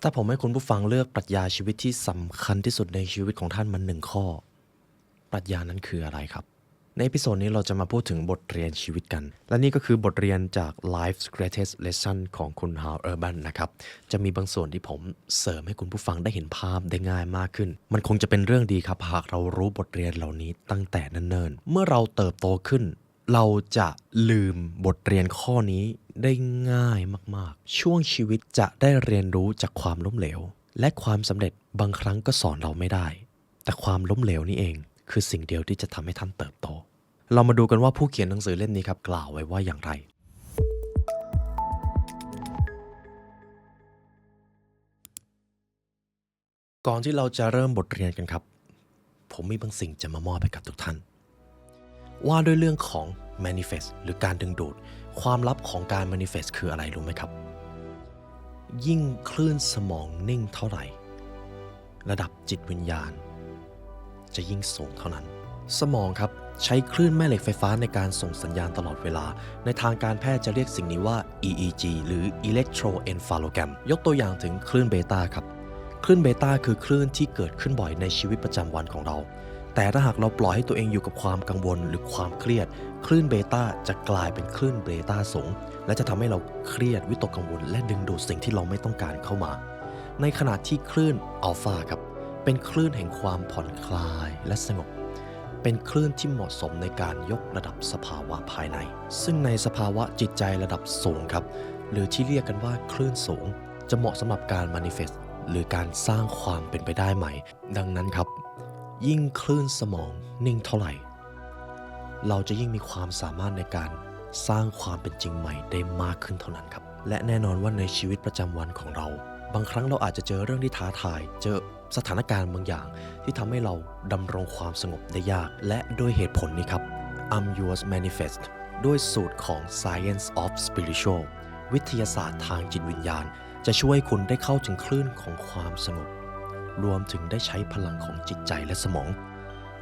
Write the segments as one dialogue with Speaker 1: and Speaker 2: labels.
Speaker 1: ถ้าผมให้คุณผู้ฟังเลือกปรัชญาชีวิตที่สำคัญที่สุดในชีวิตของท่านมาหนึ่งข้อปรัชญานั้นคืออะไรครับในเอพิโซดนี้เราจะมาพูดถึงบทเรียนชีวิตกันและนี่ก็คือบทเรียนจาก Life's Greatest Lesson ของคุณ Hal Urban นะครับจะมีบางส่วนที่ผมเสริมให้คุณผู้ฟังได้เห็นภาพได้ง่ายมากขึ้นมันคงจะเป็นเรื่องดีครับหากเรารู้บทเรียนเหล่านี้ตั้งแต่เนิ่นๆเมื่อเราเติบโตขึ้นเราจะลืมบทเรียนข้อนี้ได้ง่ายมากๆช่วงชีวิตจะได้เรียนรู้จากความล้มเหลวและความสำเร็จบางครั้งก็สอนเราไม่ได้แต่ความล้มเหลวนี่เองคือสิ่งเดียวที่จะทำให้ท่านเติบโตเรามาดูกันว่าผู้เขียนหนังสือเล่มนี้ครับกล่าวไว้ว่าอย่างไรก่อนที่เราจะเริ่มบทเรียนกันครับผมมีบางสิ่งจะมามอบให้กับทุกท่านว่าด้วยเรื่องของ manifest หรือการดึงดูดความลับของการ manifest คืออะไรรู้ไหมครับยิ่งคลื่นสมองนิ่งเท่าไหร่ระดับจิตวิญญาณจะยิ่งสูงเท่านั้นสมองครับใช้คลื่นแม่เหล็กไฟฟ้าในการส่งสัญญาณตลอดเวลาในทางการแพทย์จะเรียกสิ่งนี้ว่า EEG หรือ Electroencephalogram ยกตัวอย่างถึงคลื่นเบต้าครับคลื่นเบต้าคือคลื่นที่เกิดขึ้นบ่อยในชีวิตประจำวันของเราแต่ถ้าหากเราปล่อยให้ตัวเองอยู่กับความกังวลหรือความเครียดคลื่นเบต้าจะกลายเป็นคลื่นเบต้าสูงและจะทำให้เราเครียดวิตกกังวลและดึงดูดสิ่งที่เราไม่ต้องการเข้ามาในขณะที่คลื่นอัลฟาครับเป็นคลื่นแห่งความผ่อนคลายและสงบเป็นคลื่นที่เหมาะสมในการยกระดับสภาวะภายในซึ่งในสภาวะจิตใจระดับสูงครับหรือที่เรียกกันว่าคลื่นสูงจะเหมาะสำหรับการ manifest หรือการสร้างความเป็นไปได้ใหม่ดังนั้นครับยิ่งคลื่นสมองนิ่งเท่าไหร่เราจะยิ่งมีความสามารถในการสร้างความเป็นจริงใหม่ได้มากขึ้นเท่านั้นครับและแน่นอนว่าในชีวิตประจำวันของเราบางครั้งเราอาจจะเจอเรื่องที่ท้าทายเจอสถานการณ์บางอย่างที่ทำให้เราดำรงความสงบได้ยากและด้วยเหตุผลนี้ครับ I'm Yours Manifest ด้วยสูตรของ Science of Spiritual วิทยาศาสตร์ทางจิตวิญญาณจะช่วยให้คุณได้เข้าถึงคลื่นของความสงบรวมถึงได้ใช้พลังของจิตใจและสมอง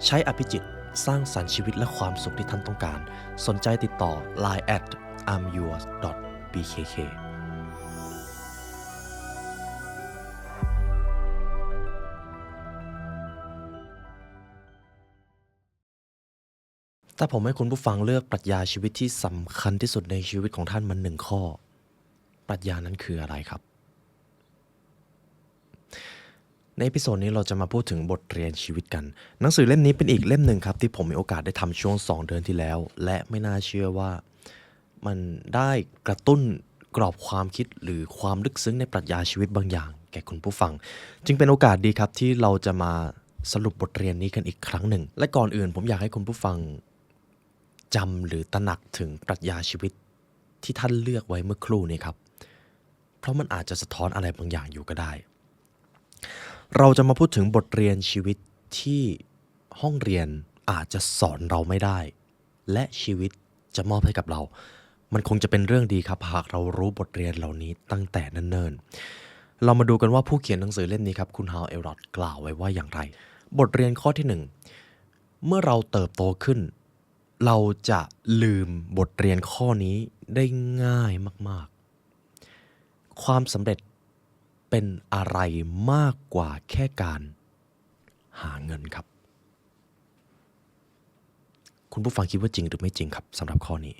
Speaker 1: ใช้อภิจิตสร้างสรรค์ชีวิตและความสุขที่ท่านต้องการสนใจติดต่อ Line @imyours.bkk ถ้าผมให้คุณผู้ฟังเลือกปรัชญาชีวิตที่สำคัญที่สุดในชีวิตของท่านมาหนึ่งข้อปรัชญานั้นคืออะไรครับในเอพิโซดนี้เราจะมาพูดถึงบทเรียนชีวิตกันหนังสือเล่มนี้เป็นอีกเล่มหนึ่งครับที่ผมมีโอกาสได้ทำช่วง2 เดือนที่แล้วและไม่น่าเชื่อว่ามันได้กระตุ้นกรอบความคิดหรือความลึกซึ้งในปรัชญาชีวิตบางอย่างแก่คุณผู้ฟังจึงเป็นโอกาสดีครับที่เราจะมาสรุปบทเรียนนี้กันอีกครั้งหนึ่งและก่อนอื่นผมอยากให้คุณผู้ฟังจำหรือตระหนักถึงปรัชญาชีวิตที่ท่านเลือกไว้เมื่อครู่นี้ครับเพราะมันอาจจะสะท้อนอะไรบางอย่างอยู่ก็ได้เราจะมาพูดถึงบทเรียนชีวิตที่ห้องเรียนอาจจะสอนเราไม่ได้และชีวิตจะมอบให้กับเรามันคงจะเป็นเรื่องดีครับหากเรารู้บทเรียนเหล่านี้ตั้งแต่เนิ่นๆเรามาดูกันว่าผู้เขียนหนังสือเล่มนี้ครับคุณฮาวเอลรอดกล่าวไว้ว่าอย่างไรบทเรียนข้อที่1เมื่อเราเติบโตขึ้นเราจะลืมบทเรียนข้อนี้ได้ง่ายมากๆความสำเร็จเป็นอะไรมากกว่าแค่การหาเงินครับคุณผู้ฟังคิดว่าจริงหรือไม่จริงครับสำหรับข้อนี้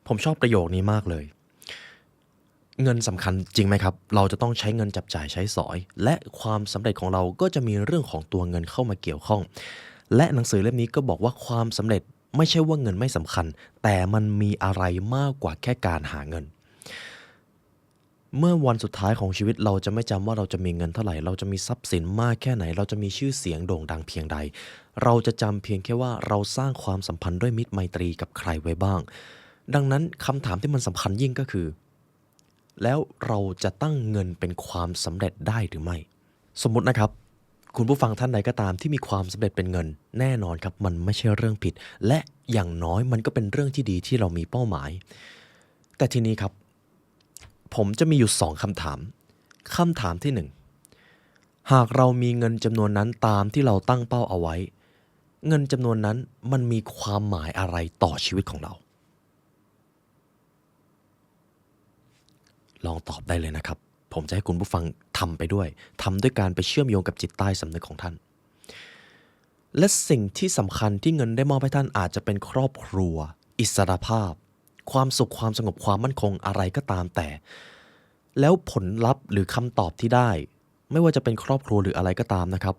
Speaker 1: ผมชอบประโยคนี้มากเลยเงินสำคัญจริงไหมครับเราจะต้องใช้เงินจับจ่ายใช้สอยและความสำเร็จของเราก็จะมีเรื่องของตัวเงินเข้ามาเกี่ยวข้องและหนังสือเล่มนี้ก็บอกว่าความสำเร็จไม่ใช่ว่าเงินไม่สำคัญแต่มันมีอะไรมากกว่าแค่การหาเงิน เมื่อวันสุดท้ายของชีวิตเราจะไม่จำว่าเราจะมีเงินเท่าไหร่เราจะมีทรัพย์สินมากแค่ไหนเราจะมีชื่อเสียงโด่งดังเพียงใดเราจะจำเพียงแค่ว่าเราสร้างความสัมพันธ์ด้วยมิตรไมตรีกับใครไว้บ้างดังนั้นคำถามที่มันสำคัญยิ่งก็คือแล้วเราจะตั้งเงินเป็นความสำเร็จได้หรือไม่สมมุตินะครับคุณผู้ฟังท่านใดก็ตามที่มีความสำเร็จเป็นเงินแน่นอนครับมันไม่ใช่เรื่องผิดและอย่างน้อยมันก็เป็นเรื่องที่ดีที่เรามีเป้าหมายแต่ทีนี้ครับ ผมจะมีอยู่2คำถาม คำถามที่1หากเรามีเงินจำนวนนั้นตามที่เราตั้งเป้าเอาไว้ เงินจำนวนนั้นมันมีความหมายอะไรต่อชีวิตของเรา ลองตอบได้เลยนะครับผมจะให้คุณผู้ฟังทำไปด้วยทำด้วยการไปเชื่อมโยงกับจิตใต้สำนึกของท่านและสิ่งที่สำคัญที่เงินได้มอบให้ท่านอาจจะเป็นครอบครัวอิสรภาพความสุขความสงบความมั่นคงอะไรก็ตามแต่แล้วผลลัพธ์หรือคำตอบที่ได้ไม่ว่าจะเป็นครอบครัวหรืออะไรก็ตามนะครับ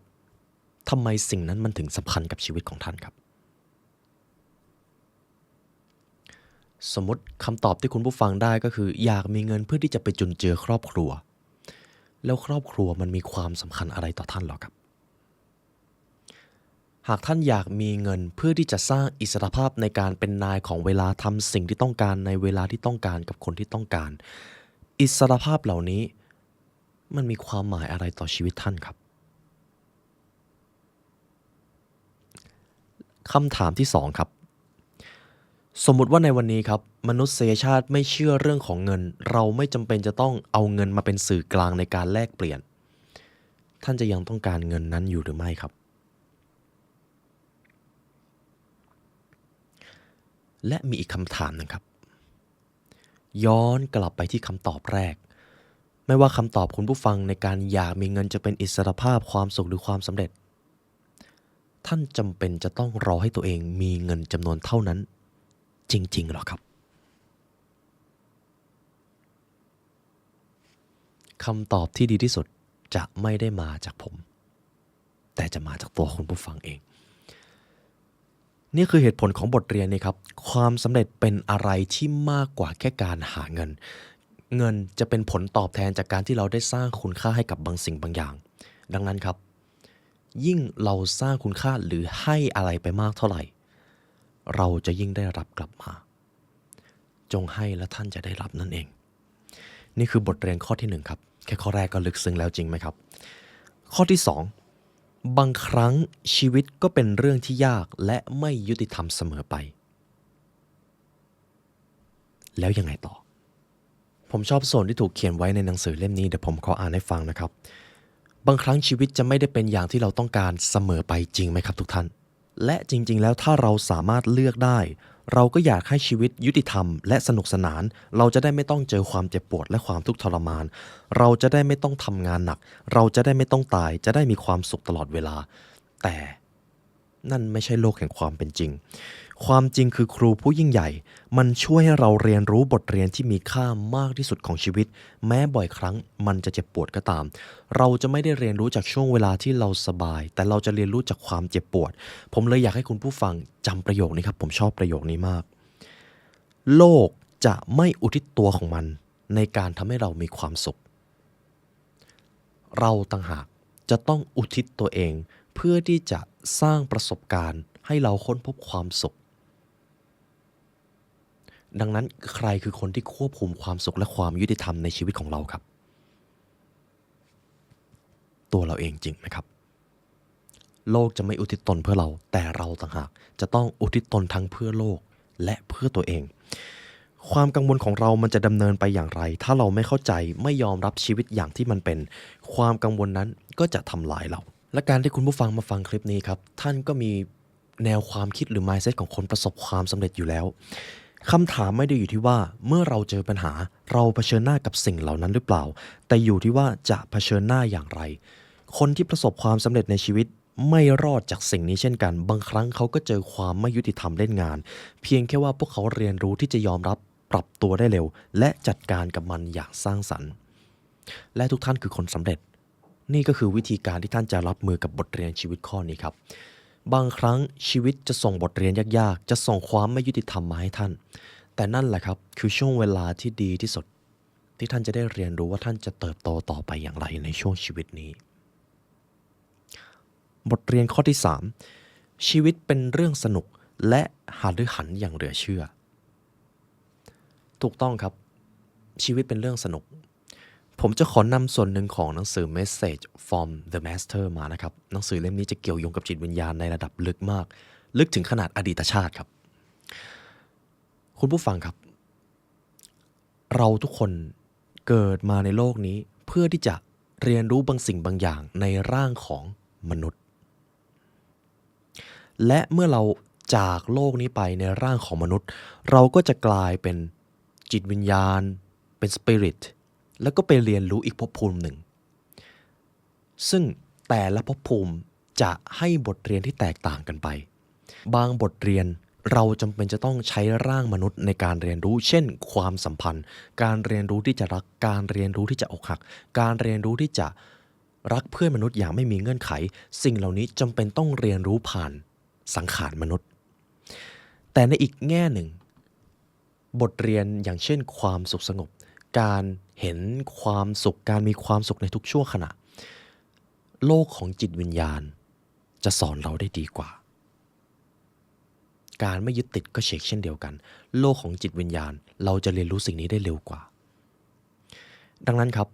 Speaker 1: ทำไมสิ่งนั้นมันถึงสำคัญกับชีวิตของท่านครับสมมติคำตอบที่คุณผู้ฟังได้ก็คืออยากมีเงินเพื่อที่จะไปจุนเจือครอบครัวแล้วครอบครัวมันมีความสำคัญอะไรต่อท่านหรอครับหากท่านอยากมีเงินเพื่อที่จะสร้างอิสรภาพในการเป็นนายของเวลาทำสิ่งที่ต้องการในเวลาที่ต้องการกับคนที่ต้องการอิสรภาพเหล่านี้มันมีความหมายอะไรต่อชีวิตท่านครับคำถามที่สองครับสมมุติว่าในวันนี้ครับมนุษยชาติไม่เชื่อเรื่องของเงินเราไม่จำเป็นจะต้องเอาเงินมาเป็นสื่อกลางในการแลกเปลี่ยนท่านจะยังต้องการเงินนั้นอยู่หรือไม่ครับและมีอีกคำถามหนึ่งครับย้อนกลับไปที่คำตอบแรกไม่ว่าคำตอบคุณผู้ฟังในการอยากมีเงินจะเป็นอิสรภาพความสุขหรือความสำเร็จท่านจำเป็นจะต้องรอให้ตัวเองมีเงินจำนวนเท่านั้นจริงๆหรอครับคำตอบที่ดีที่สุดจะไม่ได้มาจากผมแต่จะมาจากตัวคุณผู้ฟังเองนี่คือเหตุผลของบทเรียนนี้ครับความสำเร็จเป็นอะไรที่มากกว่าแค่การหาเงินเงินจะเป็นผลตอบแทนจากการที่เราได้สร้างคุณค่าให้กับบางสิ่งบางอย่างดังนั้นครับยิ่งเราสร้างคุณค่าหรือให้อะไรไปมากเท่าไหร่เราจะยิ่งได้รับกลับมาจงให้และท่านจะได้รับนั่นเองนี่คือบทเรียนข้อที่1ครับแค่ข้อแรกก็ลึกซึ้งแล้วจริงไหมครับข้อที่2บางครั้งชีวิตก็เป็นเรื่องที่ยากและไม่ยุติธรรมเสมอไปแล้วยังไงต่อผมชอบส่วนที่ถูกเขียนไว้ในหนังสือเล่มนี้เดี๋ยวผมขออ่านให้ฟังนะครับบางครั้งชีวิตจะไม่ได้เป็นอย่างที่เราต้องการเสมอไปจริงไหมครับทุกท่านและจริงๆแล้วถ้าเราสามารถเลือกได้เราก็อยากให้ชีวิตยุติธรรมและสนุกสนานเราจะได้ไม่ต้องเจอความเจ็บปวดและความทุกข์ทรมานเราจะได้ไม่ต้องทำงานหนักเราจะได้ไม่ต้องตายจะได้มีความสุขตลอดเวลาแต่นั่นไม่ใช่โลกแห่งความเป็นจริงความจริงคือครูผู้ยิ่งใหญ่มันช่วยให้เราเรียนรู้บทเรียนที่มีค่ามากที่สุดของชีวิตแม้บ่อยครั้งมันจะเจ็บปวดก็ตามเราจะไม่ได้เรียนรู้จากช่วงเวลาที่เราสบายแต่เราจะเรียนรู้จากความเจ็บปวดผมเลยอยากให้คุณผู้ฟังจำประโยคนี้ครับผมชอบประโยคนี้มากโลกจะไม่อุทิศตัวของมันในการทำให้เรามีความสุขเราต่างหากจะต้องอุทิศตัวเองเพื่อที่จะสร้างประสบการณ์ให้เราค้นพบความสุขดังนั้นใครคือคนที่ควบคุมความสุขและความยุติธรรมในชีวิตของเราครับตัวเราเองจริงไหมครับโลกจะไม่อุทิศตนเพื่อเราแต่เราต่างหากจะต้องอุทิศตนทั้งเพื่อโลกและเพื่อตัวเองความกังวลของเรามันจะดำเนินไปอย่างไรถ้าเราไม่เข้าใจไม่ยอมรับชีวิตอย่างที่มันเป็นความกังวลนั้นก็จะทำลายเราและการที่คุณผู้ฟังมาฟังคลิปนี้ครับท่านก็มีแนวความคิดหรือ mindset ของคนประสบความสำเร็จอยู่แล้วคำถามไม่ได้อยู่ที่ว่าเมื่อเราเจอปัญหาเราเผชิญหน้ากับสิ่งเหล่านั้นหรือเปล่าแต่อยู่ที่ว่าจะเผชิญหน้าอย่างไรคนที่ประสบความสำเร็จในชีวิตไม่รอดจากสิ่งนี้เช่นกันบางครั้งเขาก็เจอความไม่ยุติธรรมเล่นงานเพียงแค่ว่าพวกเขาเรียนรู้ที่จะยอมรับปรับตัวได้เร็วและจัดการกับมันอย่างสร้างสรรค์และทุกท่านคือคนสำเร็จนี่ก็คือวิธีการที่ท่านจะรับมือกับบทเรียนชีวิตข้อนี้ครับบางครั้งชีวิตจะส่งบทเรียนยากๆจะส่งความไม่ยุติธรรมมาให้ท่านแต่นั่นแหละครับคือช่วงเวลาที่ดีที่สุดที่ท่านจะได้เรียนรู้ว่าท่านจะเติบโตต่อไปอย่างไรในช่วงชีวิตนี้บทเรียนข้อที่3ชีวิตเป็นเรื่องสนุกและหันหรือหันอย่างเหลือเชื่อถูกต้องครับชีวิตเป็นเรื่องสนุกผมจะขอนำส่วนหนึ่งของหนังสือ Message from the Master มานะครับหนังสือเล่มนี้จะเกี่ยวโยงกับจิตวิญญาณในระดับลึกมากลึกถึงขนาดอดีตชาติครับคุณผู้ฟังครับเราทุกคนเกิดมาในโลกนี้เพื่อที่จะเรียนรู้บางสิ่งบางอย่างในร่างของมนุษย์และเมื่อเราจากโลกนี้ไปในร่างของมนุษย์เราก็จะกลายเป็นจิตวิญญาณเป็นสปิริต แล้วก็ไปเรียนรู้อีกภพภูมิหนึ่งซึ่งแต่ละภพภูมิจะให้บทเรียนที่แตกต่างกันไปบางบทเรียนเราจำเป็นจะต้องใช้ร่างมนุษย์ในการเรียนรู้เช่นความสัมพันธ์การเรียนรู้ที่จะรักการเรียนรู้ที่จะอกหักการเรียนรู้ที่จะรักเพื่อนมนุษย์อย่างไม่มีเงื่อนไขสิ่งเหล่านี้จำเป็นต้องเรียนรู้ผ่านสังขารมนุษย์แต่ในอีกแง่หนึ่งบทเรียนอย่างเช่นความสุขสงบการเห็นความสุขการมีความสุขในทุกชั่วขณะโลกของจิตวิญญาณจะสอนเราได้ดีกว่าการไม่ยึดติดก็เช่นเดียวกันโลกของจิตวิญญาณเราจะเรียนรู้สิ่งนี้ได้เร็วกว่าดังนั้นครับ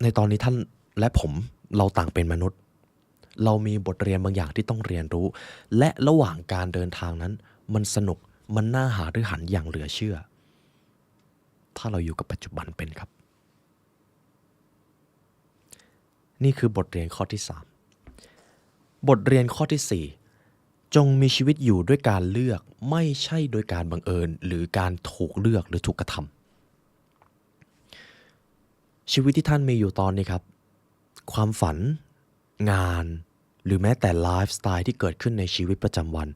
Speaker 1: ในตอนนี้ท่านและผมเราต่างเป็นมนุษย์เรามีบทเรียนบางอย่างที่ต้องเรียนรู้และระหว่างการเดินทางนั้นมันสนุกมันน่าหาฤหันอย่างเหลือเชื่อถ้าเราอยู่กับปัจจุบันเป็นครับนี่คือบทเรียนข้อที่3บทเรียนข้อที่4จงมีชีวิตอยู่ด้วยการเลือกไม่ใช่โดยการบังเอิญหรือการถูกเลือกหรือถูกกระทำชีวิตที่ท่านมีอยู่ตอนนี้ครับความฝันงานหรือแม้แต่ไลฟ์สไตล์ที่เกิดขึ้นในชีวิตประจำวัน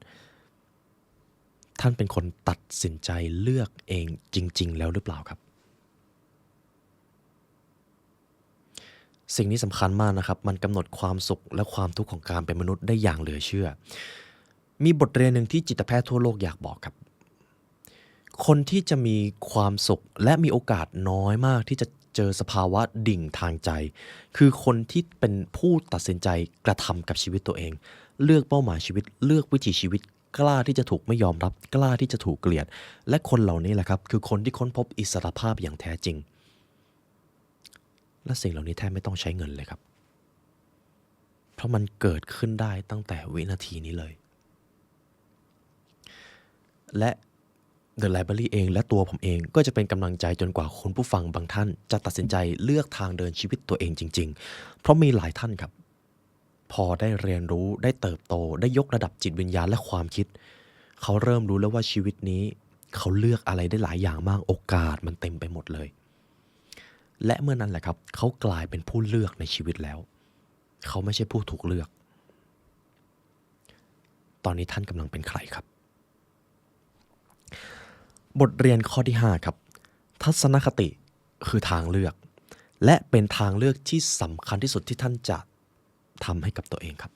Speaker 1: ท่านเป็นคนตัดสินใจเลือกเองจริงๆแล้วหรือเปล่าครับสิ่งนี้สำคัญมากนะครับมันกำหนดความสุขและความทุกข์ของการเป็นมนุษย์ได้อย่างเหลือเชื่อมีบทเรียนหนึ่งที่จิตแพทย์ทั่วโลกอยากบอกครับคนที่จะมีความสุขและมีโอกาสน้อยมากที่จะเจอสภาวะดิ่งทางใจคือคนที่เป็นผู้ตัดสินใจกระทำกับชีวิตตัวเองเลือกเป้าหมายชีวิตเลือกวิถีชีวิตกล้าที่จะถูกไม่ยอมรับกล้าที่จะถูกเกลียดและคนเหล่านี้แหละครับคือคนที่ค้นพบอิสรภาพอย่างแท้จริงและสิ่งเหล่านี้แทบไม่ต้องใช้เงินเลยครับเพราะมันเกิดขึ้นได้ตั้งแต่วินาทีนี้เลยและ The Library เองและตัวผมเองก็จะเป็นกำลังใจจนกว่าคุณผู้ฟังบางท่านจะตัดสินใจเลือกทางเดินชีวิตตัวเองจริงๆเพราะมีหลายท่านครับพอได้เรียนรู้ได้เติบโตได้ยกระดับจิตวิญญาณและความคิดเขาเริ่มรู้แล้วว่าชีวิตนี้เขาเลือกอะไรได้หลายอย่างมากโอกาสมันเต็มไปหมดเลยและเมื่อนั้นแหละครับเขากลายเป็นผู้เลือกในชีวิตแล้วเขาไม่ใช่ผู้ถูกเลือกตอนนี้ท่านกำลังเป็นใครครับบทเรียนข้อที่5ครับทัศนคติคือทางเลือกและเป็นทางเลือกที่สำคัญที่สุดที่ท่านจะทำให้กับตัวเองครับ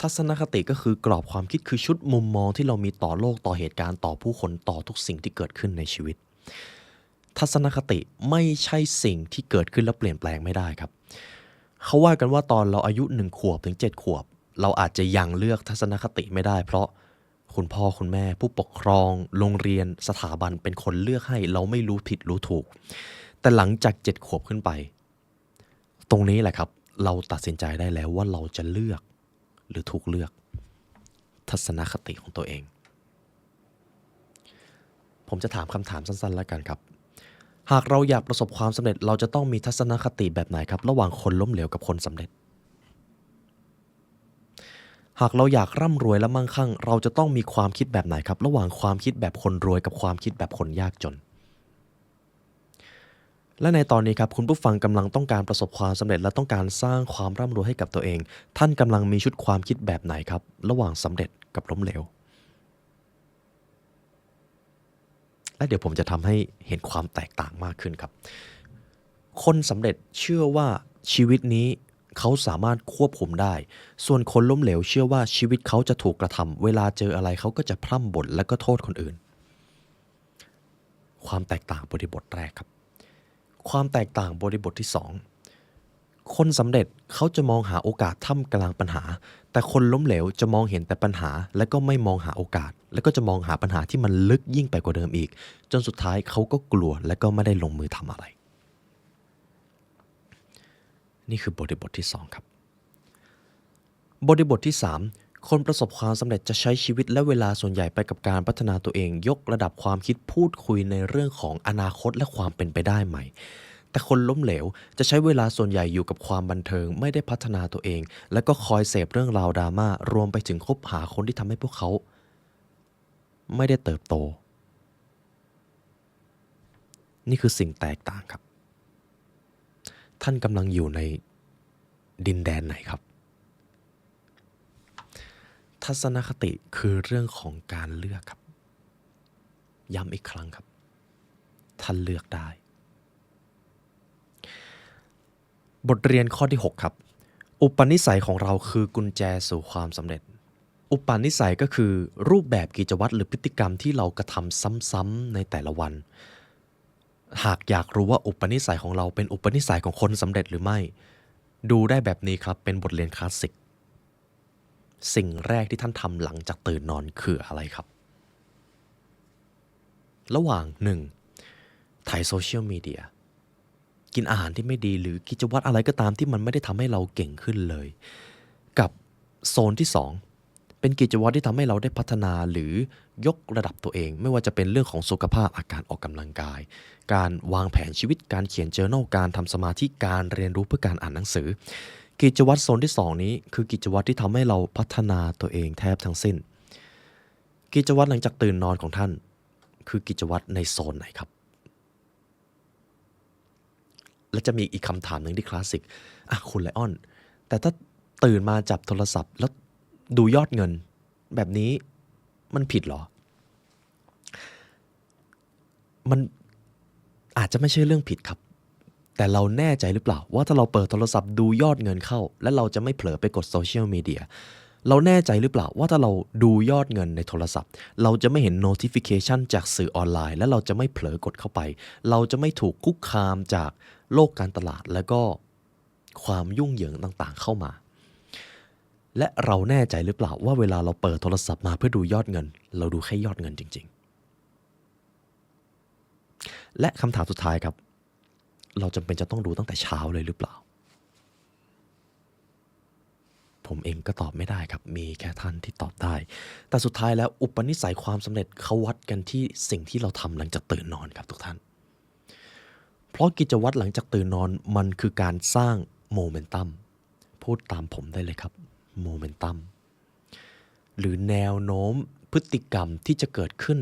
Speaker 1: ทัศนคติก็คือกรอบความคิดคือชุดมุมมองที่เรามีต่อโลกต่อเหตุการณ์ต่อผู้คนต่อทุกสิ่งที่เกิดขึ้นในชีวิตทัศนคติไม่ใช่สิ่งที่เกิดขึ้นแล้วเปลี่ยนแปลงไม่ได้ครับเขาว่ากันว่าตอนเราอายุ1 ขวบถึง7 ขวบเราอาจจะยังเลือกทัศนคติไม่ได้เพราะคุณพ่อคุณแม่ผู้ปกครองโรงเรียนสถาบันเป็นคนเลือกให้เราไม่รู้ผิดรู้ถูกแต่หลังจาก7 ขวบขึ้นไปตรงนี้แหละครับเราตัดสินใจได้แล้วว่าเราจะเลือกหรือถูกเลือกทัศนคติของตัวเองผมจะถามคำถามสั้นๆแล้วกันครับหากเราอยากประสบความสำเร็จเราจะต้องมีทัศนคติแบบไหนครับระหว่างคนล้มเหลวกับคนสำเร็จหากเราอยากร่ำรวยและมั่งคั่งเราจะต้องมีความคิดแบบไหนครับระหว่างความคิดแบบคนรวยกับความคิดแบบคนยากจนและในตอนนี้ครับคุณผู้ฟังกำลังต้องการประสบความสำเร็จและต้องการสร้างความร่ำรวยให้กับตัวเองท่านกำลังมีชุดความคิดแบบไหนครับระหว่างสำเร็จกับล้มเหลวและเดี๋ยวผมจะทำให้เห็นความแตกต่างมากขึ้นครับคนสำเร็จเชื่อว่าชีวิตนี้เขาสามารถควบคุมได้ส่วนคนล้มเหลวเชื่อว่าชีวิตเขาจะถูกกระทำเวลาเจออะไรเขาก็จะพร่ำบ่นและก็โทษคนอื่นความแตกต่างบริบทแรกครับความแตกต่างบริบทที่2คนสำเร็จเขาจะมองหาโอกาสท่ามกลางปัญหาแต่คนล้มเหลวจะมองเห็นแต่ปัญหาและก็ไม่มองหาโอกาสและก็จะมองหาปัญหาที่มันลึกยิ่งไปกว่าเดิมอีกจนสุดท้ายเขาก็กลัวและก็ไม่ได้ลงมือทำอะไรนี่คือบริบทที่2ครับบริบทที่3คนประสบความสำเร็จจะใช้ชีวิตและเวลาส่วนใหญ่ไปกับการพัฒนาตัวเองยกระดับความคิดพูดคุยในเรื่องของอนาคตและความเป็นไปได้ใหม่แต่คนล้มเหลวจะใช้เวลาส่วนใหญ่อยู่กับความบันเทิงไม่ได้พัฒนาตัวเองและก็คอยเสพเรื่องราวดราม่ารวมไปถึงคบหาคนที่ทำให้พวกเขาไม่ได้เติบโต นี่คือสิ่งแตกต่างครับท่านกำลังอยู่ในดินแดนไหนครับทัศนคติคือเรื่องของการเลือกครับย้ำอีกครั้งครับท่านเลือกได้บทเรียนข้อที่6ครับอุปนิสัยของเราคือกุญแจสู่ความสำเร็จอุปนิสัยก็คือรูปแบบกิจวัตรหรือพฤติกรรมที่เรากระทำซ้ำๆในแต่ละวันหากอยากรู้ว่าอุปนิสัยของเราเป็นอุปนิสัยของคนสำเร็จหรือไม่ดูได้แบบนี้ครับเป็นบทเรียนคลาสสิกสิ่งแรกที่ท่านทำหลังจากตื่นนอนคืออะไรครับระหว่าง 1. ถ่ายโซเชียลมีเดียกินอาหารที่ไม่ดีหรือกิจวัตรอะไรก็ตามที่มันไม่ได้ทำให้เราเก่งขึ้นเลยกับโซนที่ 2เป็นกิจวัตรที่ทำให้เราได้พัฒนาหรือยกระดับตัวเองไม่ว่าจะเป็นเรื่องของสุขภาพอาการออกกำลังกายการวางแผนชีวิตการเขียน journal การทำสมาธิการเรียนรู้เพื่อการอ่านหนังสือกิจวัตรโซนที่2นี้คือกิจวัตรที่ทำให้เราพัฒนาตัวเองแทบทั้งสิ้นกิจวัตรหลังจากตื่นนอนของท่านคือกิจวัตรในโซนไหนครับและจะมีอีกคำถามหนึ่งที่คลาสสิกคุณไลออนแต่ถ้าตื่นมาจับโทรศัพท์แล้วดูยอดเงินแบบนี้มันผิดเหรอมันอาจจะไม่ใช่เรื่องผิดครับแต่เราแน่ใจหรือเปล่าว่าถ้าเราเปิดโทรศัพท์ดูยอดเงินเข้าและเราจะไม่เผลอไปกดโซเชียลมีเดียเราแน่ใจหรือเปล่าว่าถ้าเราดูยอดเงินในโทรศัพท์เราจะไม่เห็น notification จากสื่อออนไลน์และเราจะไม่เผลอกดเข้าไปเราจะไม่ถูกคุกคามจากโลกการตลาดและก็ความยุ่งเหยิงต่างๆเข้ามาและเราแน่ใจหรือเปล่าว่าเวลาเราเปิดโทรศัพท์มาเพื่อดูยอดเงินเราดูแค่ยอดเงินจริงๆและคำถามสุดท้ายครับเราจำเป็นจะต้องดูตั้งแต่เช้าเลยหรือเปล่าผมเองก็ตอบไม่ได้ครับมีแค่ท่านที่ตอบได้แต่สุดท้ายแล้วอุปนิสัยความสำเร็จเขาวัดกันที่สิ่งที่เราทำหลังจากตื่นนอนครับทุกท่านเพราะกิจวัตรหลังจากตื่นนอนมันคือการสร้างโมเมนตัมพูดตามผมได้เลยครับโมเมนตัมหรือแนวโน้มพฤติกรรมที่จะเกิดขึ้น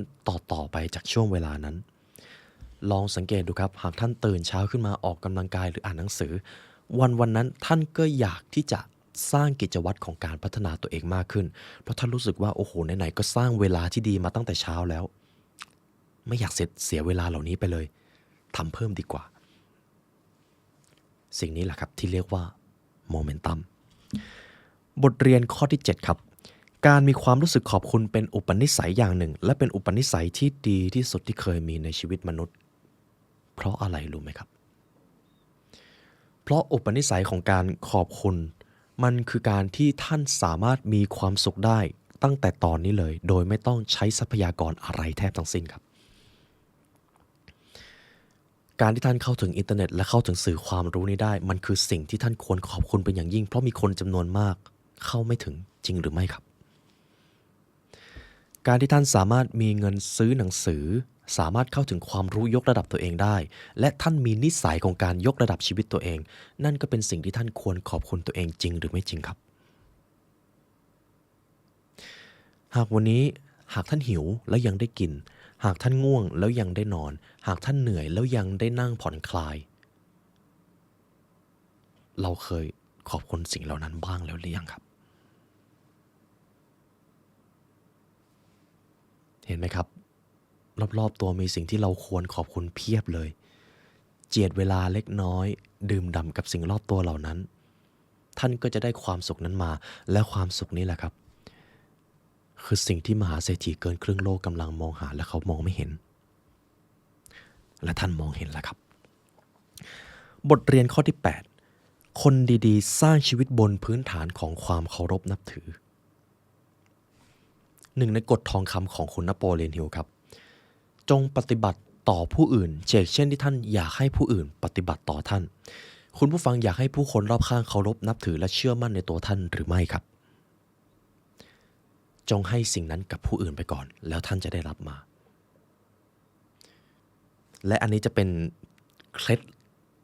Speaker 1: ต่อไปจากช่วงเวลานั้นลองสังเกตดูครับหากท่านตื่นเช้าขึ้นมาออกกำลังกายหรืออ่านหนังสือวันนั้นท่านก็อยากที่จะสร้างกิจวัตรของการพัฒนาตัวเองมากขึ้นเพราะท่านรู้สึกว่าโอ้โหไหนๆก็สร้างเวลาที่ดีมาตั้งแต่เช้าแล้วไม่อยากเสียเวลาเหล่านี้ไปเลยทำเพิ่มดีกว่าสิ่งนี้แหละครับที่เรียกว่าโมเมนตัมบทเรียนข้อที่7ครับการมีความรู้สึกขอบคุณเป็นอุปนิสัยอย่างหนึ่งและเป็นอุปนิสัยที่ดีที่สุดที่เคยมีในชีวิตมนุษย์เพราะอะไรรู้ไหมครับเพราะอุปนิสัยของการขอบคุณมันคือการที่ท่านสามารถมีความสุขได้ตั้งแต่ตอนนี้เลยโดยไม่ต้องใช้ทรัพยากรอะไรแทบทั้งสิ้นครับการที่ท่านเข้าถึงอินเทอร์เน็ตและเข้าถึงสื่อความรู้นี้ได้มันคือสิ่งที่ท่านควรขอบคุณเป็นอย่างยิ่งเพราะมีคนจำนวนมากเข้าไม่ถึงจริงหรือไม่ครับการที่ท่านสามารถมีเงินซื้อหนังสือสามารถเข้าถึงความรู้ยกระดับตัวเองได้และท่านมีนิสัยของการยกระดับชีวิตตัวเองนั่นก็เป็นสิ่งที่ท่านควรขอบคุณตัวเองจริงหรือไม่จริงครับหากวันนี้หากท่านหิวแล้วยังได้กินหากท่านง่วงแล้วยังได้นอนหากท่านเหนื่อยแล้วยังได้นั่งผ่อนคลายเราเคยขอบคุณสิ่งเหล่านั้นบ้างแล้วหรือยังครับเห็นไหมครับรอบๆตัวมีสิ่งที่เราควรขอบคุณเพียบเลยเจียดเวลาเล็กน้อยดื่มด่ำกับสิ่งรอบตัวเหล่านั้นท่านก็จะได้ความสุขนั้นมาและความสุขนี้แหละครับคือสิ่งที่มหาเศรษฐีเกินครึ่งโลกกำลังมองหาและเขามองไม่เห็นและท่านมองเห็นแล้วครับบทเรียนข้อที่8คนดีๆสร้างชีวิตบนพื้นฐานของความเคารพนับถือหนึ่งในกฎทองคำของคุณนโปเลียนฮิลครับจงปฏิบัติต่อผู้อื่นเช่นที่ท่านอยากให้ผู้อื่นปฏิบัติต่อท่านคุณผู้ฟังอยากให้ผู้คนรอบข้างเคารพนับถือและเชื่อมั่นในตัวท่านหรือไม่ครับจงให้สิ่งนั้นกับผู้อื่นไปก่อนแล้วท่านจะได้รับมาและอันนี้จะเป็นเคล็ด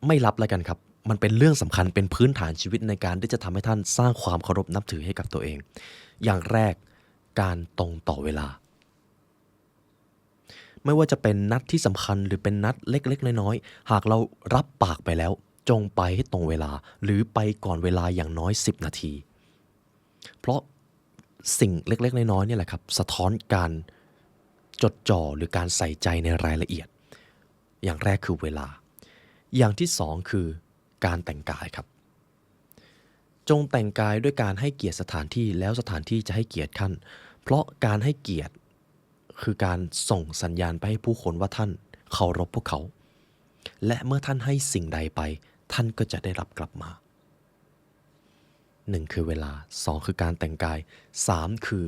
Speaker 1: ไม่ลับแล้วกันครับมันเป็นเรื่องสำคัญเป็นพื้นฐานชีวิตในการที่จะทำให้ท่านสร้างความเคารพนับถือให้กับตัวเองอย่างแรกการตรงต่อเวลา ไม่ว่าจะเป็นนัดที่สำคัญหรือเป็นนัดเล็กๆน้อยๆหากเรารับปากไปแล้วจงไปให้ตรงเวลาหรือไปก่อนเวลาอย่างน้อย10นาทีเพราะสิ่งเล็กๆน้อยๆเนี่ยแหละครับสะท้อนการจดจ่อหรือการใส่ใจในรายละเอียดอย่างแรกคือเวลาอย่างที่สองคือการแต่งกายครับจงแต่งกายด้วยการให้เกียรติสถานที่แล้วสถานที่จะให้เกียรติท่านเพราะการให้เกียรติคือการส่งสัญญาณไปให้ผู้คนว่าท่านเคารพพวกเขาและเมื่อท่านให้สิ่งใดไปท่านก็จะได้รับกลับมาหนึ่งคือเวลาสองคือการแต่งกายสามคือ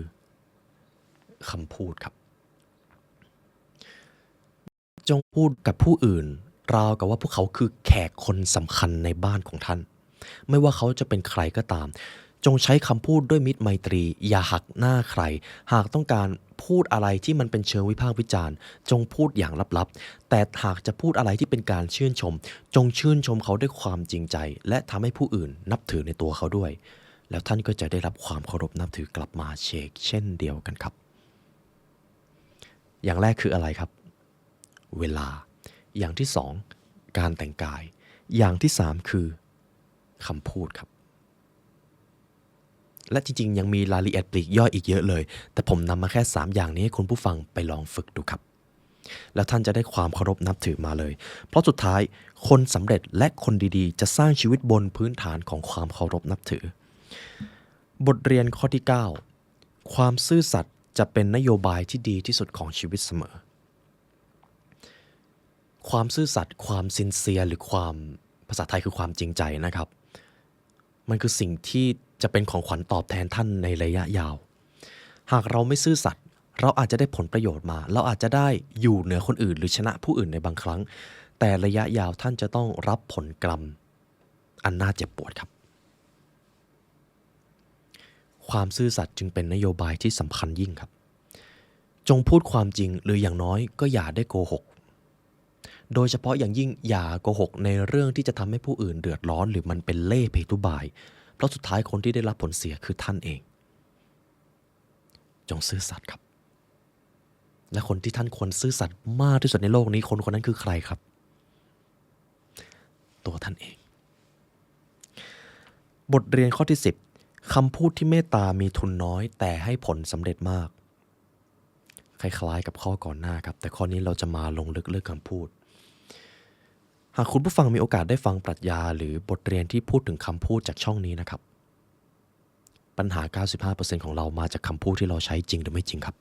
Speaker 1: คำพูดครับจงพูดกับผู้อื่นราวกับว่าพวกเขาคือแขกคนสำคัญในบ้านของท่านไม่ว่าเขาจะเป็นใครก็ตามจงใช้คำพูดด้วยมิตรไมตรีอย่าหักหน้าใครหากต้องการพูดอะไรที่มันเป็นเชิงวิพากษ์วิจารณ์จงพูดอย่างลับๆแต่หากจะพูดอะไรที่เป็นการชื่นชมจงชื่นชมเขาด้วยความจริงใจและทำให้ผู้อื่นนับถือในตัวเขาด้วยแล้วท่านก็จะได้รับความเคารพนับถือกลับมาเช่นเดียวกันครับอย่างแรกคืออะไรครับเวลาอย่างที่สองการแต่งกายอย่างที่สามคือคำพูดครับและจริงๆยังมีรายละเอียดปลีกย่อยอีกเยอะเลยแต่ผมนำมาแค่3อย่างนี้ให้คุณผู้ฟังไปลองฝึกดูครับแล้วท่านจะได้ความเคารพนับถือมาเลยเพราะสุดท้ายคนสำเร็จและคนดีๆจะสร้างชีวิตบนพื้นฐานของความเคารพนับถือบทเรียนข้อที่9ความซื่อสัตย์จะเป็นนโยบายที่ดีที่สุดของชีวิตเสมอความซื่อสัตย์ความซินเซียหรือความภาษาไทยคือความจริงใจนะครับมันคือสิ่งที่จะเป็นของขวัญตอบแทนท่านในระยะยาวหากเราไม่ซื่อสัตย์เราอาจจะได้ผลประโยชน์มาเราอาจจะได้อยู่เหนือคนอื่นหรือชนะผู้อื่นในบางครั้งแต่ระยะยาวท่านจะต้องรับผลกรรมอันน่าเจ็บปวดครับความซื่อสัตย์จึงเป็นนโยบายที่สำคัญยิ่งครับจงพูดความจริงหรืออย่างน้อยก็อย่าได้โกหกโดยเฉพาะอย่างยิ่งอย่าโกหกในเรื่องที่จะทำให้ผู้อื่นเดือดร้อนหรือมันเป็นเล่ห์เพทุบายเพราะสุดท้ายคนที่ได้รับผลเสียคือท่านเองจงซื่อสัตย์ครับและคนที่ท่านควรซื่อสัตย์มากที่สุดในโลกนี้คนคนนั้นคือใครครับตัวท่านเองบทเรียนข้อที่10คำพูดที่เมตตามีทุนน้อยแต่ให้ผลสำเร็จมากคล้ายๆกับข้อก่อนหน้าครับแต่ข้อนี้เราจะมาลงลึกเรื่องคำพูดหากคุณผู้ฟังมีโอกาสได้ฟังปรัชญาหรือบทเรียนที่พูดถึงคำพูดจากช่องนี้นะครับปัญหา 95% ของเรามาจากคำพูดที่เราใช้จริงหรือไม่จริงครับ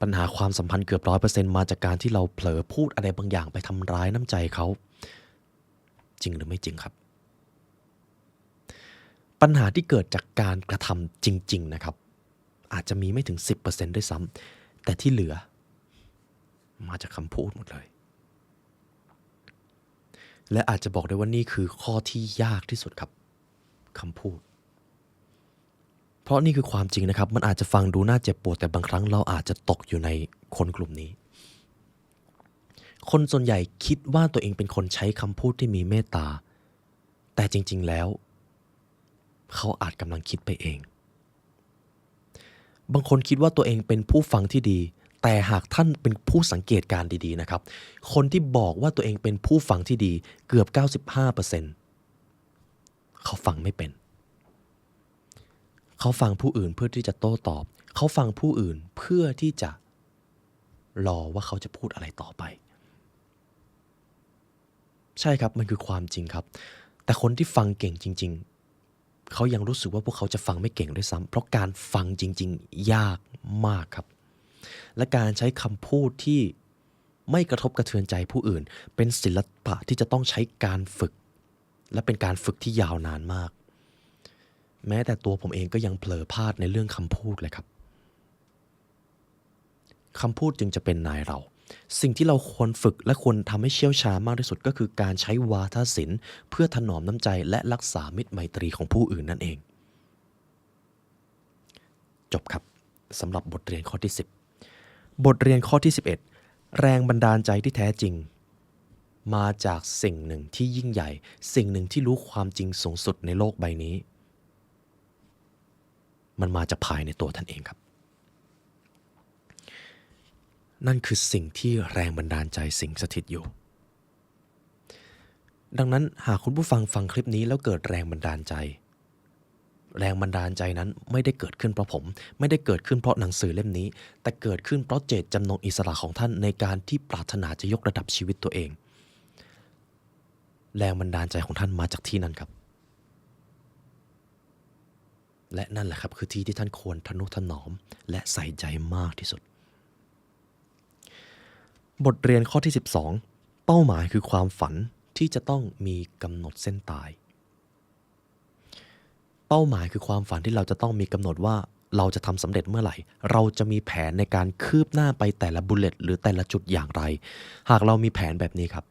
Speaker 1: ปัญหาความสัมพันธ์เกือบ 100% มาจากการที่เราเผลอพูดอะไรบางอย่างไปทำร้ายน้ำใจเขาจริงหรือไม่จริงครับปัญหาที่เกิดจากการกระทำจริงๆนะครับอาจจะมีไม่ถึง 10% ด้วยซ้ำแต่ที่เหลือมาจากคำพูดหมดเลยและอาจจะบอกได้ว่านี่คือข้อที่ยากที่สุดครับคำพูดเพราะนี่คือความจริงนะครับมันอาจจะฟังดูน่าเจ็บปวดแต่บางครั้งเราอาจจะตกอยู่ในคนกลุ่มนี้คนส่วนใหญ่คิดว่าตัวเองเป็นคนใช้คำพูดที่มีเมตตาแต่จริงๆแล้วเขาอาจกำลังคิดไปเองบางคนคิดว่าตัวเองเป็นผู้ฟังที่ดีแต่หากท่านเป็นผู้สังเกตการดีๆนะครับคนที่บอกว่าตัวเองเป็นผู้ฟังที่ดีเกือบ 95% เขาฟังไม่เป็นเขาฟังผู้อื่นเพื่อที่จะโต้ตอบเขาฟังผู้อื่นเพื่อที่จะรอว่าเขาจะพูดอะไรต่อไปใช่ครับมันคือความจริงครับแต่คนที่ฟังเก่งจริงๆเขายังรู้สึกว่าพวกเขาจะฟังไม่เก่งด้วยซ้ำเพราะการฟังจริงๆยากมากครับและการใช้คำพูดที่ไม่กระทบกระเทือนใจผู้อื่นเป็นศิลปะที่จะต้องใช้การฝึกและเป็นการฝึกที่ยาวนานมากแม้แต่ตัวผมเองก็ยังเผลอพลาดในเรื่องคำพูดเลยครับคำพูดจึงจะเป็นนายเราสิ่งที่เราควรฝึกและควรทำให้เชี่ยวชาญมากที่สุดก็คือการใช้วาทศิลป์เพื่อถนอมน้ำใจและรักษามิตรไมตรีของผู้อื่นนั่นเองจบครับสำหรับบทเรียนข้อที่10บทเรียนข้อที่11แรงบันดาลใจที่แท้จริงมาจากสิ่งหนึ่งที่ยิ่งใหญ่สิ่งหนึ่งที่รู้ความจริงสูงสุดในโลกใบนี้มันมาจากภายในตัวท่านเองครับ นั่นคือสิ่งที่แรงบันดาลใจสิงสถิตอยู่ดังนั้นหากคุณผู้ฟังฟังคลิปนี้แล้วเกิดแรงบันดาลใจนั้นไม่ได้เกิดขึ้นเพราะผมไม่ได้เกิดขึ้นเพราะหนังสือเล่มนี้แต่เกิดขึ้นเพราะเจตจำนงอิสระของท่านในการที่ปรารถนาจะยกระดับชีวิตตัวเองแรงบันดาลใจของท่านมาจากที่นั่นครับและนั่นแหละครับคือที่ที่ท่านควรทนุถนอมและใส่ใจมากที่สุดบทเรียนข้อที่12เป้าหมายคือความฝันที่จะต้องมีกำหนดเส้นตายเป้าหมายคือความฝันที่เราจะต้องมีกำหนดว่าเราจะทำสำเร็จเมื่อไหร่เราจะมีแผนในการคืบหน้าไปแต่ละบุลเลตหรือแต่ละจุดอย่างไรหากเรามีแผนแบบนี้ครับ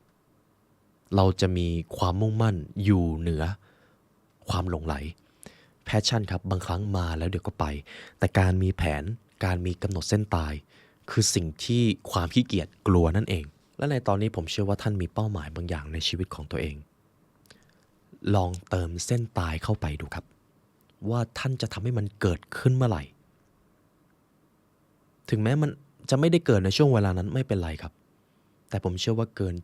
Speaker 1: เราจะมีความมุ่งมั่นอยู่เหนือความหลงไหลแพชชั่นครับบางครั้งมาแล้วเดี๋ยวก็ไปแต่การมีแผนการมีกำหนดเส้นตายคือสิ่งที่ความขี้เกียจกลัวนั่นเองและในตอนนี้ผมเชื่อว่าท่านมีเป้าหมายบางอย่างในชีวิตของตัวเองลองเติมเส้นตายเข้าไปดูครับว่าท่านจะทำให้มันเกิดขึ้นเมื่อไหร่ถึงแม้มันจะไม่ได้เกิดในช่วงเวลานั้นไม่เป็นไรครับแต่ผมเชื่อว่าเกิน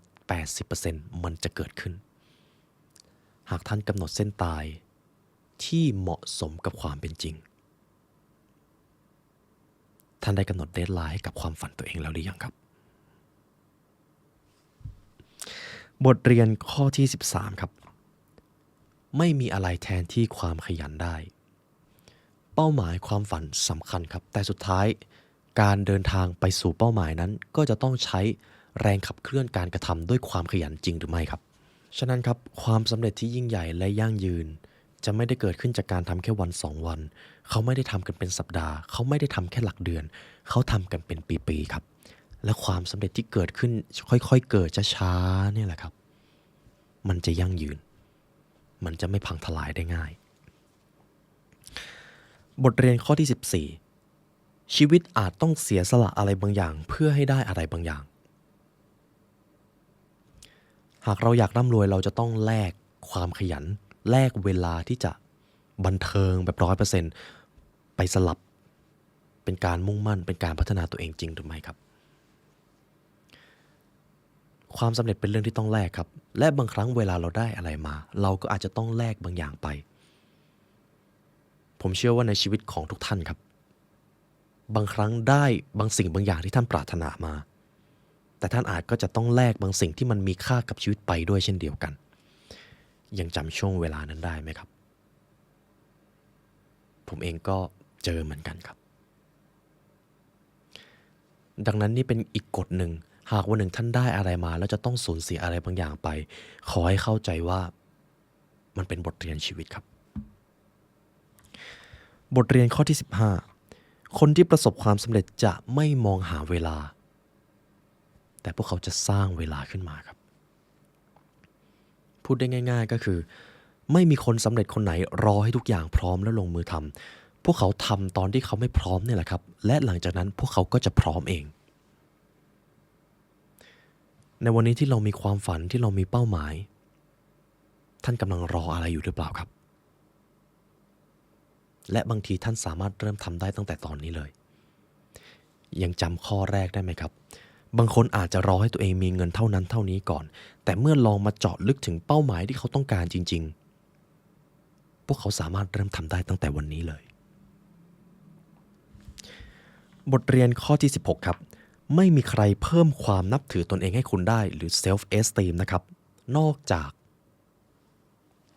Speaker 1: 80% มันจะเกิดขึ้นหากท่านกำหนดเส้นตายที่เหมาะสมกับความเป็นจริงท่านได้กำหนดเดดไลน์ให้กับความฝันตัวเองแล้วหรือยังครับบทเรียนข้อที่13ครับไม่มีอะไรแทนที่ความขยันได้เป้าหมายความฝันสำคัญครับแต่สุดท้ายการเดินทางไปสู่เป้าหมายนั้นก็จะต้องใช้แรงขับเคลื่อนการกระทำด้วยความขยันจริงหรือไม่ครับฉะนั้นครับความสำเร็จที่ยิ่งใหญ่และยั่งยืนจะไม่ได้เกิดขึ้นจากการทำแค่วัน2 วันเขาไม่ได้ทำกันเป็นสัปดาห์เขาไม่ได้ทำแค่หลักเดือนเขาทำกันเป็นปีๆครับและความสำเร็จที่เกิดขึ้นค่อยๆเกิดช้าๆนี่แหละครับมันจะยั่งยืนมันจะไม่พังทลายได้ง่ายบทเรียนข้อที่14ชีวิตอาจต้องเสียสละอะไรบางอย่างเพื่อให้ได้อะไรบางอย่างหากเราอยากร่ำรวยเราจะต้องแลกความขยันแลกเวลาที่จะบันเทิงแบบ 100% ไปสลับเป็นการมุ่งมั่นเป็นการพัฒนาตัวเองจริงหรือไม่ครับความสำเร็จเป็นเรื่องที่ต้องแลกครับและบางครั้งเวลาเราได้อะไรมาเราก็อาจจะต้องแลกบางอย่างไปผมเชื่อว่าในชีวิตของทุกท่านครับบางครั้งได้บางสิ่งบางอย่างที่ท่านปรารถนามาแต่ท่านอาจก็จะต้องแลกบางสิ่งที่มันมีค่ากับชีวิตไปด้วยเช่นเดียวกันยังจำช่วงเวลานั้นได้ไหมครับผมเองก็เจอเหมือนกันครับดังนั้นนี่เป็นอีกกฎหนึ่งหากวันหนึ่งท่านได้อะไรมาแล้วจะต้องสูญเสียอะไรบางอย่างไปขอให้เข้าใจว่ามันเป็นบทเรียนชีวิตครับบทเรียนข้อที่15คนที่ประสบความสำเร็จจะไม่มองหาเวลาแต่พวกเขาจะสร้างเวลาขึ้นมาครับพูดได้ง่ายๆก็คือไม่มีคนสำเร็จคนไหนรอให้ทุกอย่างพร้อมแล้วลงมือทำพวกเขาทำตอนที่เขาไม่พร้อมเนี่ยแหละครับและหลังจากนั้นพวกเขาก็จะพร้อมเองในวันนี้ที่เรามีความฝันที่เรามีเป้าหมายท่านกำลังรออะไรอยู่หรือเปล่าครับและบางทีท่านสามารถเริ่มทำได้ตั้งแต่ตอนนี้เลยยังจำข้อแรกได้ไหมครับบางคนอาจจะรอให้ตัวเองมีเงินเท่านั้นเท่านี้ก่อนแต่เมื่อลองมาเจาะลึกถึงเป้าหมายที่เขาต้องการจริงๆพวกเขาสามารถเริ่มทำได้ตั้งแต่วันนี้เลยบทเรียนข้อที่16ครับไม่มีใครเพิ่มความนับถือตนเองให้คุณได้หรือ self esteem นะครับนอกจาก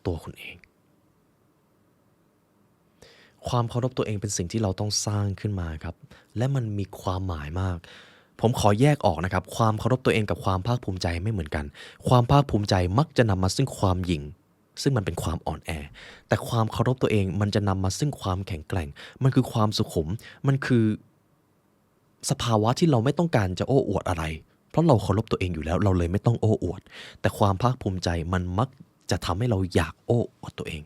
Speaker 1: ตัวคุณเองความเคารพตัวเองเป็นสิ่งที่เราต้องสร้างขึ้นมาครับและมันมีความหมายมากผมขอแยกออกนะครับความเคารพตัวเองกับความภาคภูมิใจไม่เหมือนกันความภาคภูมิใจมักจะนำมาซึ่งความหยิ่งซึ่งมันเป็นความอ่อนแอแต่ความเคารพตัวเองมันจะนำมาซึ่งความแข็งแกร่งมันคือความสุขุมมันคือสภาวะที่เราไม่ต้องการจะโอ้อวดอะไรเพราะเราเคารพตัวเองอยู่แล้วเราเลยไม่ต้องโอ้อวดแต่ความภาคภูมิใจมันมักจะทำให้เราอยากโอ้อวดตัวเอง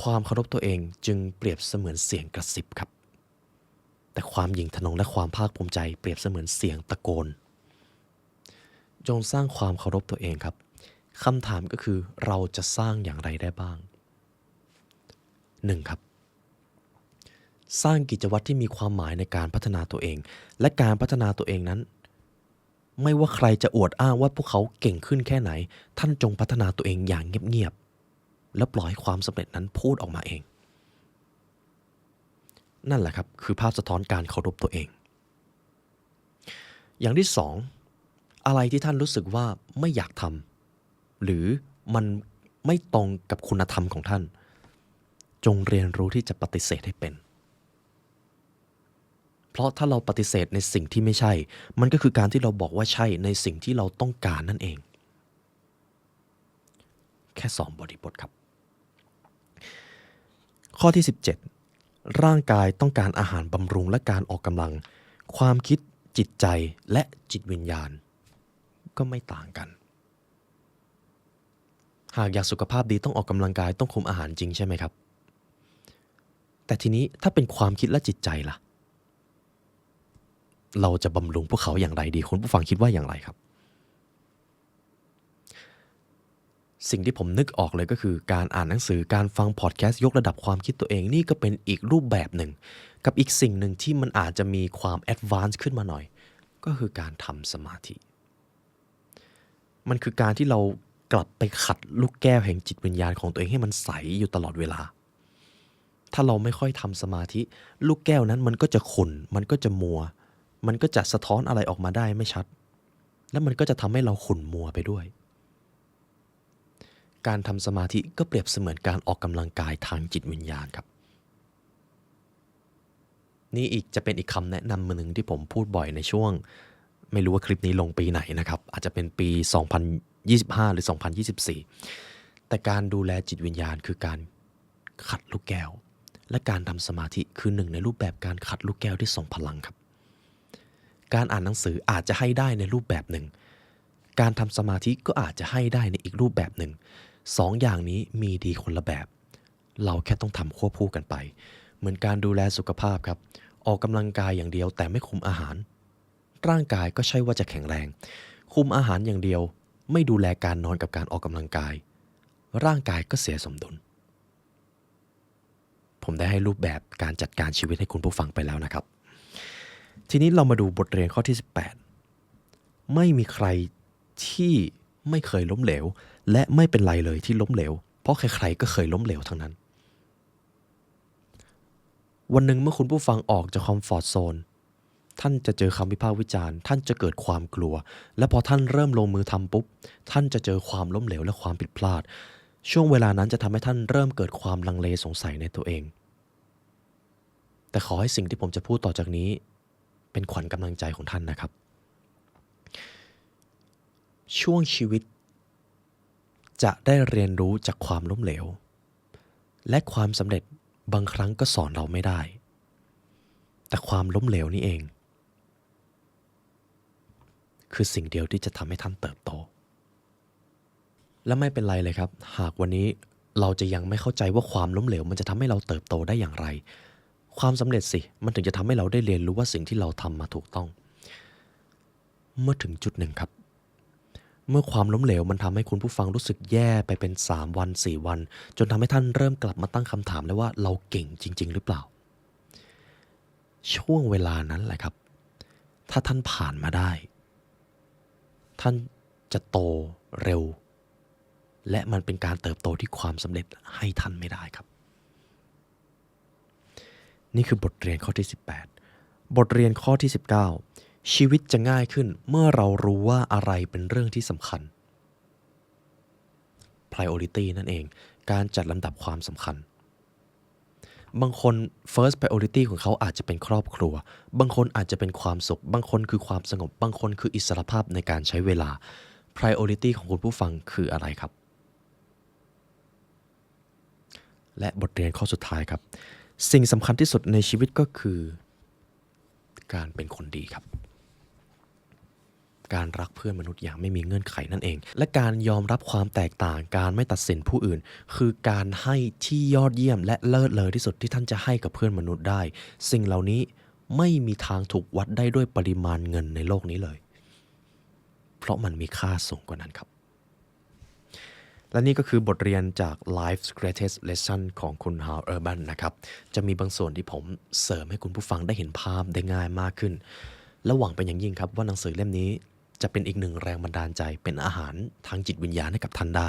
Speaker 1: ความเคารพตัวเองจึงเปรียบเสมือนเสียงกระซิบครับแต่ความหยิ่งทะนงและความภาคภูมิใจเปรียบเสมือนเสียงตะโกนจงสร้างความเคารพตัวเองครับคำถามก็คือเราจะสร้างอย่างไรได้บ้าง1ครับ สร้างกิจวัตรที่มีความหมายในการพัฒนาตัวเองและการพัฒนาตัวเองนั้นไม่ว่าใครจะอวดอ้างว่าพวกเขาเก่งขึ้นแค่ไหนท่านจงพัฒนาตัวเองอย่างเงียบๆและปล่อยให้ความสำเร็จนั้นพูดออกมาเองนั่นแหละครับคือภาพสะท้อนการเคารพตัวเองอย่างที่สองอะไรที่ท่านรู้สึกว่าไม่อยากทำหรือมันไม่ตรงกับคุณธรรมของท่านจงเรียนรู้ที่จะปฏิเสธให้เป็นเพราะถ้าเราปฏิเสธในสิ่งที่ไม่ใช่มันก็คือการที่เราบอกว่าใช่ในสิ่งที่เราต้องการนั่นเองแค่2บริบทครับข้อที่17ร่างกายต้องการอาหารบำรุงและการออกกำลังความคิดจิตใจและจิตวิญญาณก็ไม่ต่างกันหากอยากสุขภาพดีต้องออกกำลังกายต้องคุมอาหารจริงใช่ไหมครับแต่ทีนี้ถ้าเป็นความคิดและจิตใจล่ะเราจะบำรุงพวกเขาอย่างไรดีคุณผู้ฟังคิดว่าอย่างไรครับสิ่งที่ผมนึกออกเลยก็คือการอ่านหนังสือการฟังพอดแคสต์ยกระดับความคิดตัวเองนี่ก็เป็นอีกรูปแบบหนึ่งกับอีกสิ่งหนึ่งที่มันอาจจะมีความแอดวานซ์ขึ้นมาหน่อยก็คือการทำสมาธิมันคือการที่เรากลับไปขัดลูกแก้วแห่งจิตวิญญาณของตัวเองให้มันใสอยู่ตลอดเวลาถ้าเราไม่ค่อยทำสมาธิลูกแก้วนั้นมันก็จะขุ่นมันก็จะมัวมันก็จะสะท้อนอะไรออกมาได้ไม่ชัดและมันก็จะทำให้เราขุ่นมัวไปด้วยการทำสมาธิก็เปรียบเสมือนการออกกำลังกายทางจิตวิญญาณครับนี่จะเป็นอีกคำแนะนำหนึ่งที่ผมพูดบ่อยในช่วงไม่รู้ว่าคลิปนี้ลงปีไหนนะครับอาจจะเป็นปี2025หรือ2024แต่การดูแลจิตวิญญาณคือการขัดลูกแก้วและการทำสมาธิคือหนึ่งในรูปแบบการขัดลูกแก้วที่ทรงพลังครับการอ่านหนังสืออาจจะให้ได้ในรูปแบบหนึ่งการทำสมาธิก็อาจจะให้ได้ในอีกรูปแบบหนึ่งสองอย่างนี้มีดีคนละแบบเราแค่ต้องทำควบคู่กันไปเหมือนการดูแลสุขภาพครับออกกำลังกายอย่างเดียวแต่ไม่คุมอาหารร่างกายก็ใช่ว่าจะแข็งแรงคุมอาหารอย่างเดียวไม่ดูแลการนอนกับการออกกำลังกายร่างกายก็เสียสมดุลผมได้ให้รูปแบบการจัดการชีวิตให้คุณผู้ฟังไปแล้วนะครับทีนี้เรามาดูบทเรียนข้อที่18ไม่มีใครที่ไม่เคยล้มเหลวและไม่เป็นไรเลยที่ล้มเหลวเพราะใครๆก็เคยล้มเหลวทั้งนั้นวันหนึ่งเมื่อคุณผู้ฟังออกจากคอมฟอร์ตโซนท่านจะเจอคำวิพากษ์วิจารณ์ท่านจะเกิดความกลัวและพอท่านเริ่มลงมือทำปุ๊บท่านจะเจอความล้มเหลวและความผิดพลาดช่วงเวลานั้นจะทำให้ท่านเริ่มเกิดความลังเลสงสัยในตัวเองแต่ขอให้สิ่งที่ผมจะพูดต่อจากนี้เป็นขวัญกำลังใจของท่านนะครับช่วงชีวิตจะได้เรียนรู้จากความล้มเหลวและความสำเร็จบางครั้งก็สอนเราไม่ได้แต่ความล้มเหลวนี่เองคือสิ่งเดียวที่จะทำให้ท่านเติบโตและไม่เป็นไรเลยครับหากวันนี้เราจะยังไม่เข้าใจว่าความล้มเหลวมันจะทำให้เราเติบโตได้อย่างไรความสำเร็จสิมันถึงจะทำให้เราได้เรียนรู้ว่าสิ่งที่เราทำมาถูกต้องเมื่อถึงจุดหนึ่งครับเมื่อความล้มเหลวมันทำให้คุณผู้ฟังรู้สึกแย่ไปเป็น3วัน4วันจนทำให้ท่านเริ่มกลับมาตั้งคำถามแล้วว่าเราเก่งจริงๆหรือเปล่าช่วงเวลานั้นแหละครับถ้าท่านผ่านมาได้ท่านจะโตเร็วและมันเป็นการเติบโตที่ความสำเร็จให้ท่านไม่ได้ครับนี่คือบทเรียนข้อที่18บทเรียนข้อที่19ชีวิตจะง่ายขึ้นเมื่อเรารู้ว่าอะไรเป็นเรื่องที่สำคัญ priority นั่นเองการจัดลำดับความสำคัญบางคน first priority ของเขาอาจจะเป็นครอบครัวบางคนอาจจะเป็นความสุขบางคนคือความสงบบางคนคืออิสรภาพในการใช้เวลา priority ของคุณผู้ฟังคืออะไรครับและบทเรียนข้อสุดท้ายครับสิ่งสำคัญที่สุดในชีวิตก็คือการเป็นคนดีครับการรักเพื่อนมนุษย์อย่างไม่มีเงื่อนไขนั่นเองและการยอมรับความแตกต่างการไม่ตัดสินผู้อื่นคือการให้ที่ยอดเยี่ยมและเลิศเลอที่สุดที่ท่านจะให้กับเพื่อนมนุษย์ได้สิ่งเหล่านี้ไม่มีทางถูกวัดได้ด้วยปริมาณเงินในโลกนี้เลยเพราะมันมีค่าสูงกว่านั้นครับ และนี่ก็คือบทเรียนจาก Life's Greatest Lesson ของคุณ Hal Urban นะครับจะมีบางส่วนที่ผมเสริมให้คุณผู้ฟังได้เห็นภาพได้ง่ายมากขึ้นและหวังเป็นอย่างยิ่งครับว่าหนังสือเล่มนี้จะเป็นอีกหนึ่งแรงบันดาลใจเป็นอาหารทางจิตวิญญาณให้กับท่านได้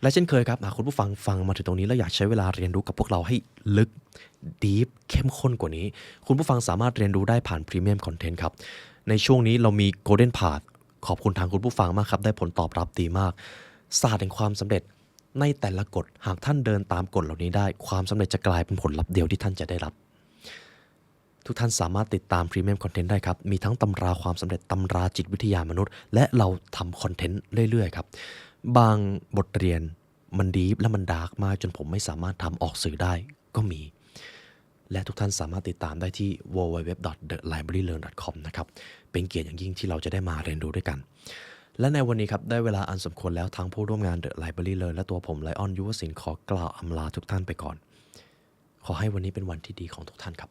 Speaker 1: และเช่นเคยครับหากคุณผู้ฟังฟังมาถึงตรงนี้แล้วอยากใช้เวลาเรียนรู้กับพวกเราให้ลึก deep เข้มข้นกว่านี้คุณผู้ฟังสามารถเรียนรู้ได้ผ่าน Premium Content ครับในช่วงนี้เรามี Golden Path ขอบคุณทางคุณผู้ฟังมากครับได้ผลตอบรับดีมากศาสตร์แห่งความสำเร็จในแต่ละกฎหากท่านเดินตามกฎเหล่านี้ได้ความสำเร็จจะกลายเป็นผลลัพธ์เดียวที่ท่านจะได้รับทุกท่านสามารถติดตาม Premium Content ได้ครับมีทั้งตำราความสำเร็จตำราจิตวิทยามนุษย์และเราทำคอนเทนต์เรื่อยๆครับบางบทเรียนมันดีฟและมันดาร์กมากจนผมไม่สามารถทำออกสื่อได้ก็มีและทุกท่านสามารถติดตามได้ที่ www.thelibrarylearn.com นะครับเป็นเกียรติอย่างยิ่งที่เราจะได้มาเรียนรู้ด้วยกันและในวันนี้ครับได้เวลาอันสมควรแล้วทั้งผู้ร่วมงาน The Library Learn และตัวผมไลออนยุวศิลป์ขอกล่าวอำลาทุกท่านไปก่อนขอให้วันนี้เป็นวันที่ดีของทุกท่านครับ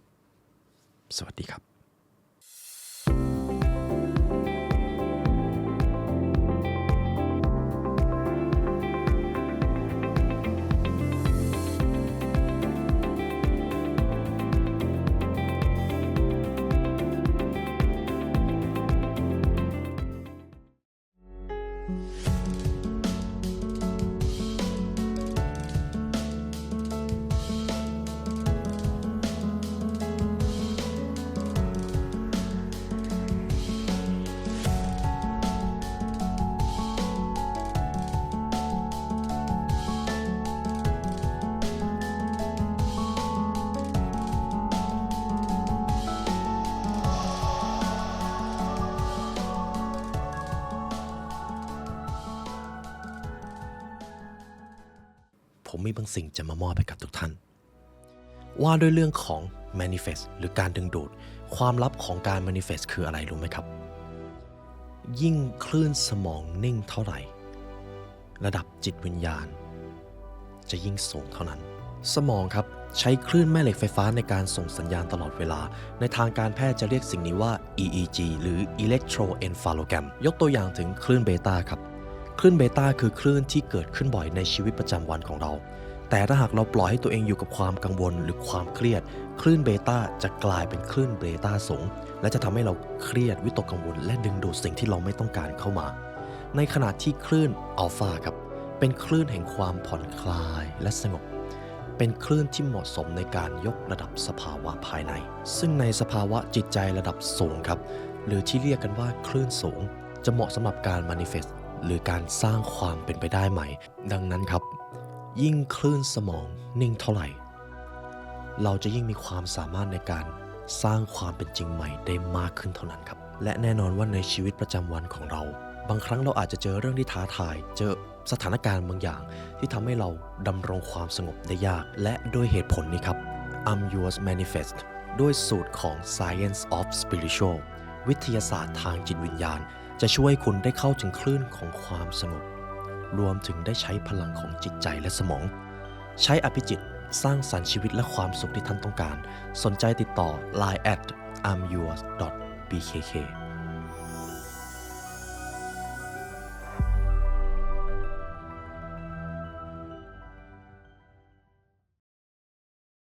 Speaker 1: สวัสดีครับผมมีบางสิ่งจะมามอบให้กับทุกท่านว่าด้วยเรื่องของ manifest หรือการดึงดูดความลับของการ manifest คืออะไรรู้ไหมครับยิ่งคลื่นสมองนิ่งเท่าไหร่ระดับจิตวิญญาณจะยิ่งสูงเท่านั้นสมองครับใช้คลื่นแม่เหล็กไฟฟ้าในการส่งสัญญาณตลอดเวลาในทางการแพทย์จะเรียกสิ่งนี้ว่า EEG หรือ Electroencephalogram ยกตัวอย่างถึงคลื่นเบต้าครับคลื่นเบต้าคือคลื่นที่เกิดขึ้นบ่อยในชีวิตประจำวันของเราแต่ถ้าหากเราปล่อยให้ตัวเองอยู่กับความกังวลหรือความเครียดคลื่นเบต้าจะกลายเป็นคลื่นเบต้าสูงและจะทำให้เราเครียดวิตกกังวลและดึงดูดสิ่งที่เราไม่ต้องการเข้ามาในขณะที่คลื่นอัลฟาครับเป็นคลื่นแห่งความผ่อนคลายและสงบเป็นคลื่นที่เหมาะสมในการยกระดับสภาวะภายในซึ่งในสภาวะจิตใจระดับสูงครับหรือที่เรียกกันว่าคลื่นสูงจะเหมาะสำหรับการ manifest หรือการสร้างความเป็นไปได้ใหม่ดังนั้นครับยิ่งคลื่นสมองนิ่งเท่าไหร่เราจะยิ่งมีความสามารถในการสร้างความเป็นจริงใหม่ได้มากขึ้นเท่านั้นครับและแน่นอนว่าในชีวิตประจำวันของเราบางครั้งเราอาจจะเจอเรื่องที่ท้าทายเจอสถานการณ์บางอย่างที่ทำให้เราดำรงความสงบได้ยากและด้วยเหตุผลนี้ครับ I'm Yours Manifest ด้วยสูตรของ Science of Spiritual วิทยาศาสตร์ทางจิตวิญญาณจะช่วยคุณได้เข้าถึงคลื่นของความสงบรวมถึงได้ใช้พลังของจิตใจและสมองใช้อภิจิตสร้างสรรค์ชีวิตและความสุขที่ท่านต้องการสนใจติดต่อ Line @amyours.bkk